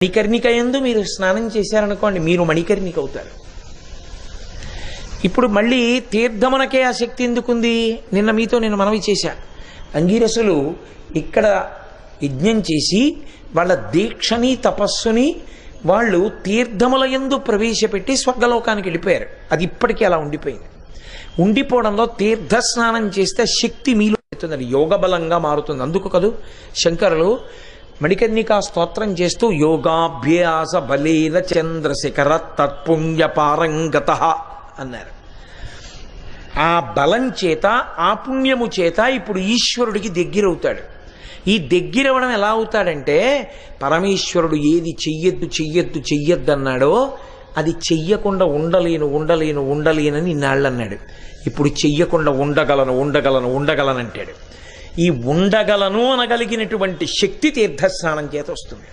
మణికర్ణిక యందు మీరు స్నానం చేశారనుకోండి, మీరు మణికర్ణిక అవుతారు. ఇప్పుడు మళ్ళీ తీర్థమునకే ఆ శక్తి ఎందుకుంది? నిన్న మీతో నేను మనవి చేశా, అంగీరసులు ఇక్కడ యజ్ఞం చేసి వాళ్ళ దీక్షని తపస్సుని వాళ్ళు తీర్థముల యందు ప్రవేశపెట్టి స్వర్గలోకానికి వెళ్ళిపోయారు. అది ఇప్పటికీ అలా ఉండిపోయింది. ఉండిపోవడంలో తీర్థ స్నానం చేస్తే శక్తి మీలో అవుతుంది, యోగ బలంగా మారుతుంది. అందుకు కదూ శంకరులు మణికర్ణికా స్తోత్రం చేస్తూ యోగాభ్యాస బలేన చంద్రశేఖర తత్పుణ్య పారంగత అన్నారు. ఆ బలం చేత, ఆ పుణ్యము చేత ఇప్పుడు ఈశ్వరుడికి దగ్గరవుతాడు. ఈ దగ్గరవడం ఎలా అవుతాడంటే, పరమేశ్వరుడు ఏది చెయ్యొద్దు చెయ్యొద్దు చెయ్యొద్దన్నాడో అది చెయ్యకుండా ఉండలేనని ఇన్నాళ్ళు అన్నాడు. ఇప్పుడు చెయ్యకుండా ఉండగలను అంటాడు. ఈ ఉండగలను అనగలిగినటువంటి శక్తి తీర్థస్నానం చేత వస్తుంది.